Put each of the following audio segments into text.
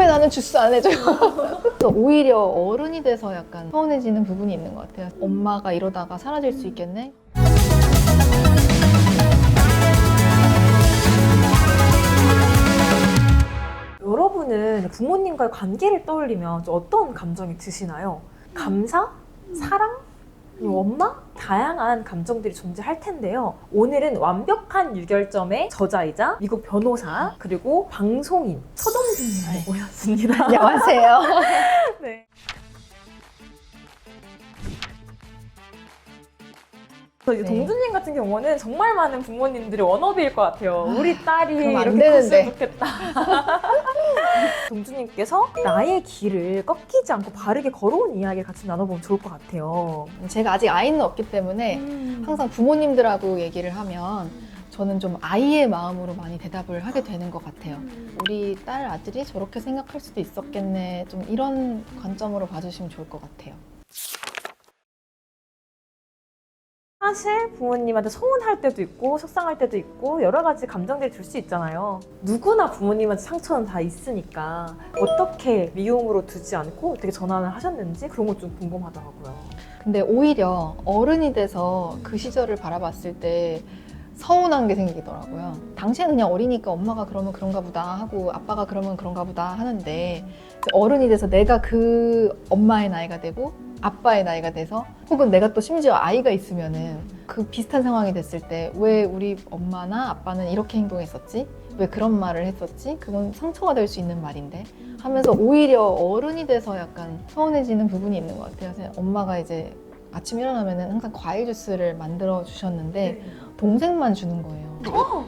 왜 나는 주스 안 해줘요? 오히려 어른이 돼서 약간 서운해지는 부분이 있는 것 같아요. 엄마가 이러다가 사라질 수 있겠네? 여러분은 부모님과의 관계를 떠올리면 좀 어떤 감정이 드시나요? 감사? 사랑? 원망? 다양한 감정들이 존재할 텐데요. 오늘은 완벽한 유결점의 저자이자 미국 변호사 그리고 방송인 서동준님을 모셨습니다. 안녕하세요. 네. 이제 동준님 같은 경우는 정말 많은 부모님들이 워너비일 것 같아요. 우리 딸이 그럼 안 이렇게 되는데. 컸으면 좋겠다. 동준님께서 나의 길을 꺾이지 않고 바르게 걸어온 이야기를 같이 나눠보면 좋을 것 같아요. 제가 아직 아이는 없기 때문에 항상 부모님들하고 얘기를 하면 저는 좀 아이의 마음으로 많이 대답을 하게 되는 것 같아요. 우리 딸 아들이 저렇게 생각할 수도 있었겠네. 좀 이런 관점으로 봐주시면 좋을 것 같아요. 사실 부모님한테 서운할 때도 있고 속상할 때도 있고 여러 가지 감정들이 들 수 있잖아요. 누구나 부모님한테 상처는 다 있으니까 어떻게 미움으로 두지 않고 어떻게 전환을 하셨는지 그런 거 좀 궁금하더라고요. 근데 오히려 어른이 돼서 그 시절을 바라봤을 때 서운한 게 생기더라고요. 당시에는 그냥 어리니까 엄마가 그러면 그런가 보다 하고 아빠가 그러면 그런가 보다 하는데 이제 어른이 돼서 내가 그 엄마의 나이가 되고 아빠의 나이가 돼서 혹은 내가 또 심지어 아이가 있으면은 그 비슷한 상황이 됐을 때 왜 우리 엄마나 아빠는 이렇게 행동했었지? 왜 그런 말을 했었지? 그건 상처가 될 수 있는 말인데 하면서 오히려 어른이 돼서 약간 서운해지는 부분이 있는 것 같아요. 그래서 엄마가 이제 아침 일어나면은 항상 과일 주스를 만들어 주셨는데 동생만 주는 거예요.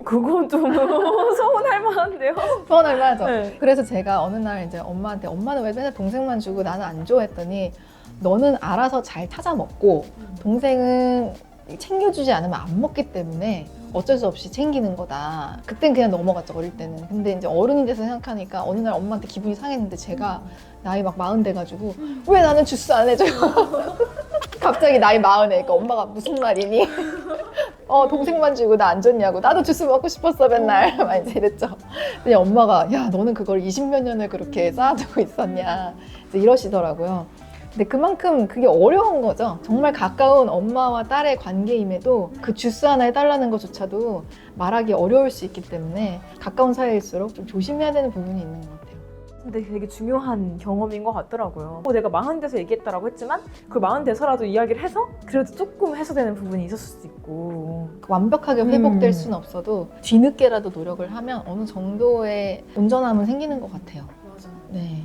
그건 좀 서운할 만한데요? 서운할 만하죠. 네. 그래서 제가 어느 날 이제 엄마한테 엄마는 왜 맨날 동생만 주고 나는 안 줘? 했더니 너는 알아서 잘 찾아 먹고 동생은 챙겨주지 않으면 안 먹기 때문에 어쩔 수 없이 챙기는 거다. 그땐 그냥 넘어갔죠, 어릴 때는. 근데 이제 어른이 돼서 생각하니까 어느 날 엄마한테 기분이 상했는데 제가 나이 막 40 돼가지고 왜 나는 주스 안 해줘요? 갑자기 나이 40에 그러니까 엄마가 무슨 말이니? 동생만 주고 나 안 줬냐고. 나도 주스 먹고 싶었어 맨날. 막 이제 이랬죠. 근데 엄마가 야 너는 그걸 20몇 년을 그렇게 쌓아두고 있었냐 이제 이러시더라고요. 근데 그만큼 그게 어려운 거죠. 정말 가까운 엄마와 딸의 관계임에도 그 주스 하나 해달라는 것조차도 말하기 어려울 수 있기 때문에 가까운 사이일수록 좀 조심해야 되는 부분이 있는 것 같아요. 근데 되게 중요한 경험인 것 같더라고요. 내가 40 돼서 얘기했다라고 했지만 그 40 돼서라도 이야기를 해서 그래도 조금 해소되는 부분이 있었을 수도 있고 완벽하게 회복될 수는 없어도 뒤늦게라도 노력을 하면 어느 정도의 온전함은 생기는 것 같아요. 맞아. 네.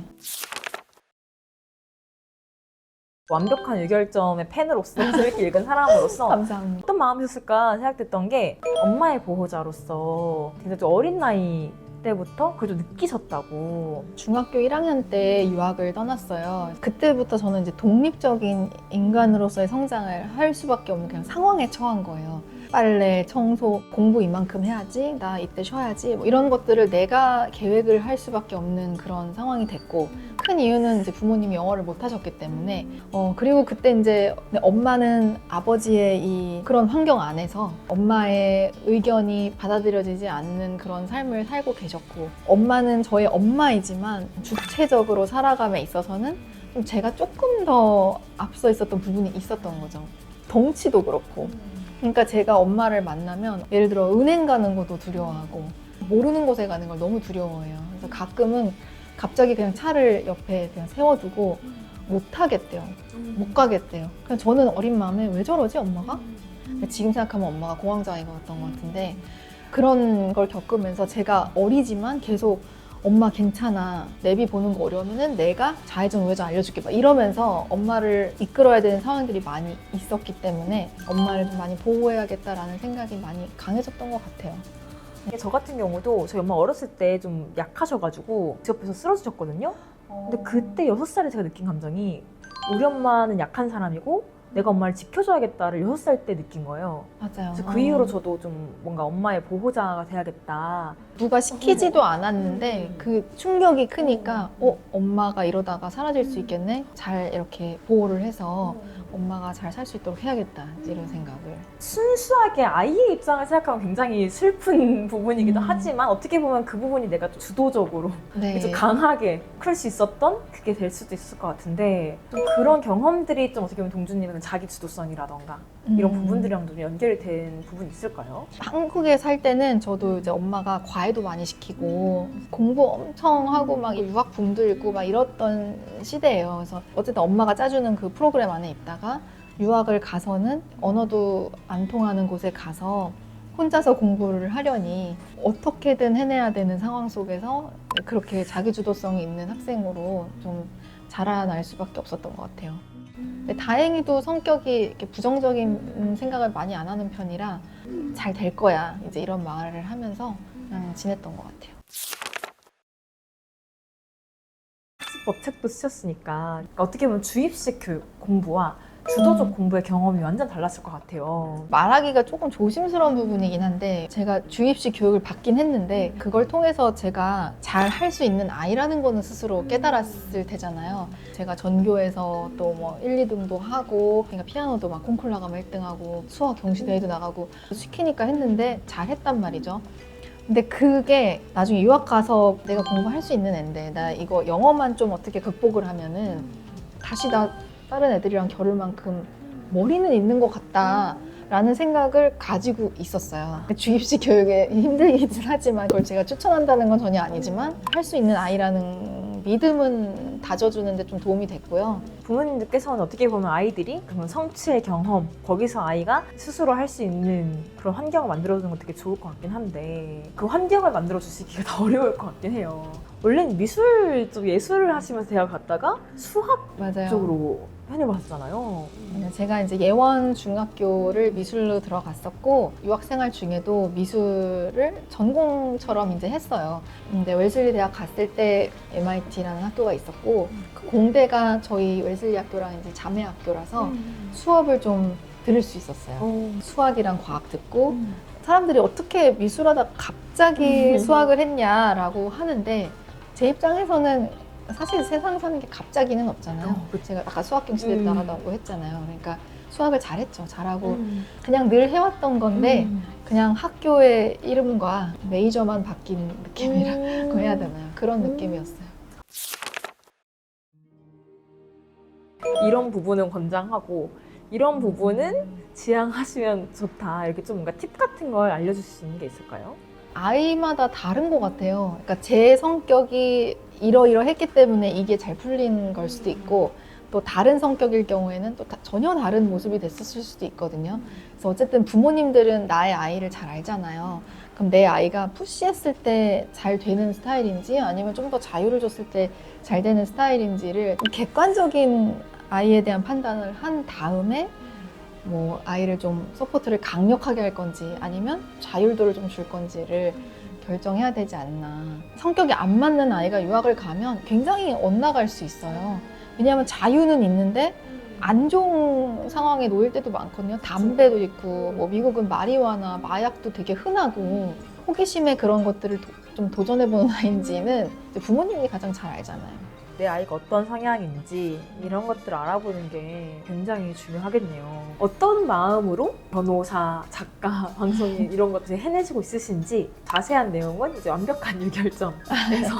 완벽한 유결점의 팬으로서 재밌게 읽은 사람으로서 감사합니다. 어떤 마음이었을까 생각됐던 게 엄마의 보호자로서 굉장히 좀 어린 나이 때부터 그걸 좀 느끼셨다고. 중학교 1학년 때 유학을 떠났어요. 그때부터 저는 이제 독립적인 인간으로서의 성장을 할 수밖에 없는 그냥 상황에 처한 거예요. 빨래, 청소, 공부 이만큼 해야지, 나 이때 쉬어야지 뭐 이런 것들을 내가 계획을 할 수밖에 없는 그런 상황이 됐고 큰 이유는 이제 부모님이 영어를 못 하셨기 때문에 그리고 그때 이제 엄마는 아버지의 이 그런 환경 안에서 엄마의 의견이 받아들여지지 않는 그런 삶을 살고 계셨고 엄마는 저의 엄마이지만 주체적으로 살아감에 있어서는 좀 제가 조금 더 앞서 있었던 부분이 있었던 거죠. 덩치도 그렇고 그러니까 제가 엄마를 만나면 예를 들어 은행 가는 것도 두려워하고 모르는 곳에 가는 걸 너무 두려워해요. 그래서 가끔은 갑자기 그냥 차를 옆에 그냥 세워두고 못 하겠대요. 못 가겠대요. 그냥 저는 어린 마음에 왜 저러지 엄마가? 지금 생각하면 엄마가 공황장애가 왔던 것 같은데 그런 걸 겪으면서 제가 어리지만 계속 엄마 괜찮아 내비 보는 거 어려우면은 내가 좌회전 우회전 알려줄게 막 이러면서 엄마를 이끌어야 되는 상황들이 많이 있었기 때문에 엄마를 좀 많이 보호해야겠다라는 생각이 많이 강해졌던 것 같아요. 저 같은 경우도 저희 엄마 어렸을 때 좀 약하셔가지고 제 옆에서 쓰러지셨거든요. 근데 그때 6살에 제가 느낀 감정이 우리 엄마는 약한 사람이고 내가 엄마를 지켜줘야겠다를 6살 때 느낀 거예요. 맞아요. 그래서 그 이후로 저도 좀 뭔가 엄마의 보호자가 돼야겠다. 누가 시키지도 않았는데 그 충격이 크니까 엄마가 이러다가 사라질 수 있겠네? 잘 이렇게 보호를 해서 엄마가 잘 살 수 있도록 해야겠다 이런 생각을. 순수하게 아이의 입장을 생각하면 굉장히 슬픈 부분이기도 하지만 어떻게 보면 그 부분이 내가 좀 주도적으로 네. 좀 강하게 클 수 있었던 그게 될 수도 있을 것 같은데 좀 그런 경험들이 좀 어떻게 보면 동주님은 자기 주도성이라던가 이런 부분들이랑도 좀 연결이 된 부분이 있을까요? 한국에 살 때는 저도 이제 엄마가 과외도 많이 시키고 공부 엄청 하고 막 유학 붐도 있고 막 이랬던 시대예요. 그래서 어쨌든 엄마가 짜주는 그 프로그램 안에 있다가 유학을 가서는 언어도 안 통하는 곳에 가서 혼자서 공부를 하려니 어떻게든 해내야 되는 상황 속에서 그렇게 자기 주도성이 있는 학생으로 좀 자라날 수밖에 없었던 것 같아요. 근데 다행히도 성격이 이렇게 부정적인 생각을 많이 안 하는 편이라 잘 될 거야 이제 이런 말을 하면서 그냥 지냈던 것 같아요. 학습법 책도 쓰셨으니까 어떻게 보면 주입식 교육 공부와 주도적 공부의 경험이 완전 달랐을 것 같아요. 말하기가 조금 조심스러운 부분이긴 한데 제가 주입식 교육을 받긴 했는데 그걸 통해서 제가 잘 할 수 있는 아이라는 거는 스스로 깨달았을 테잖아요. 제가 전교에서 또 뭐 1, 2등도 하고 그러니까 피아노도 막 콩쿨 나가면 1등하고 수학 경시대회도 나가고 시키니까 했는데 잘 했단 말이죠. 근데 그게 나중에 유학 가서 내가 공부할 수 있는 앤데 나 이거 영어만 좀 어떻게 극복을 하면은 다시 나 다른 애들이랑 겨룰 만큼 머리는 있는 것 같다 라는 생각을 가지고 있었어요. 주입식 교육에 힘들긴 하지만 그걸 제가 추천한다는 건 전혀 아니지만 할 수 있는 아이라는 믿음은 다져주는데 좀 도움이 됐고요. 부모님들께서는 어떻게 보면 아이들이 그런 성취의 경험, 거기서 아이가 스스로 할 수 있는 그런 환경을 만들어주는 건 되게 좋을 것 같긴 한데 그 환경을 만들어주시기가 더 어려울 것 같긴 해요. 원래는 미술 쪽 예술을 하시면서 대학 갔다가 수학 맞아요. 쪽으로 편입을 하셨잖아요. 제가 이제 예원 중학교를 미술로 들어갔었고 유학생활 중에도 미술을 전공처럼 이제 했어요. 근데 웰슬리 대학 갔을 때 MIT라는 학교가 있었고 그 공대가 저희 웰슬리 학교랑 이제 자매 학교라서 수업을 좀 들을 수 있었어요. 수학이랑 과학 듣고 사람들이 어떻게 미술하다 갑자기 수학을 했냐라고 하는데 제 입장에서는 사실 세상 사는 게 갑자기는 없잖아요. 제가 아까 수학 경시대도 나가다고 했잖아요. 그러니까 수학을 잘했죠. 잘하고 그냥 늘 해왔던 건데 그냥 학교의 이름과 메이저만 바뀐 느낌이라고 해야 되나요? 그런 느낌이었어요. 이런 부분은 권장하고 이런 부분은 지향하시면 좋다. 이렇게 좀 뭔가 팁 같은 걸 알려주실 수 있는 게 있을까요? 아이마다 다른 것 같아요. 그러니까 제 성격이 이러이러했기 때문에 이게 잘 풀린 걸 수도 있고 또 다른 성격일 경우에는 또 전혀 다른 모습이 됐을 수도 있거든요. 그래서 어쨌든 부모님들은 나의 아이를 잘 알잖아요. 그럼 내 아이가 푸시했을 때 잘 되는 스타일인지 아니면 좀 더 자유를 줬을 때 잘 되는 스타일인지를 객관적인 아이에 대한 판단을 한 다음에 뭐 아이를 좀 서포트를 강력하게 할 건지 아니면 자율도를 좀 줄 건지를 결정해야 되지 않나. 성격이 안 맞는 아이가 유학을 가면 굉장히 엇나갈 수 있어요. 왜냐하면 자유는 있는데 안 좋은 상황에 놓일 때도 많거든요. 담배도 있고 뭐 미국은 마리화나 마약도 되게 흔하고 호기심에 그런 것들을 좀 도전해보는 아이인지는 부모님이 가장 잘 알잖아요. 내 아이가 어떤 성향인지 이런 것들을 알아보는 게 굉장히 중요하겠네요. 어떤 마음으로 변호사, 작가, 방송인 이런 것들을 해내시고 있으신지 자세한 내용은 이제 완벽한 유결점에서 그래서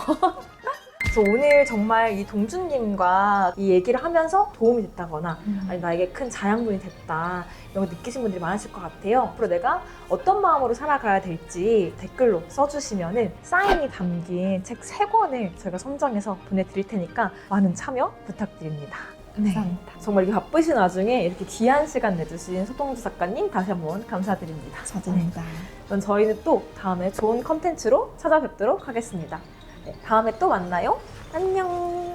오늘 정말 이 동주님과 이 얘기를 하면서 도움이 됐다거나 아니 나에게 큰 자양분이 됐다 이런 거 느끼신 분들이 많으실 것 같아요. 앞으로 내가 어떤 마음으로 살아가야 될지 댓글로 써주시면은 사인이 담긴 책 3권을 저희가 선정해서 보내드릴 테니까 많은 참여 부탁드립니다. 감사합니다. 정말 이렇게 바쁘신 와중에 이렇게 귀한 시간 내주신 서동주 작가님 다시 한번 감사드립니다. 감사합니다. 그럼 저희는 또 다음에 좋은 컨텐츠로 찾아뵙도록 하겠습니다. 네, 다음에 또 만나요. 안녕.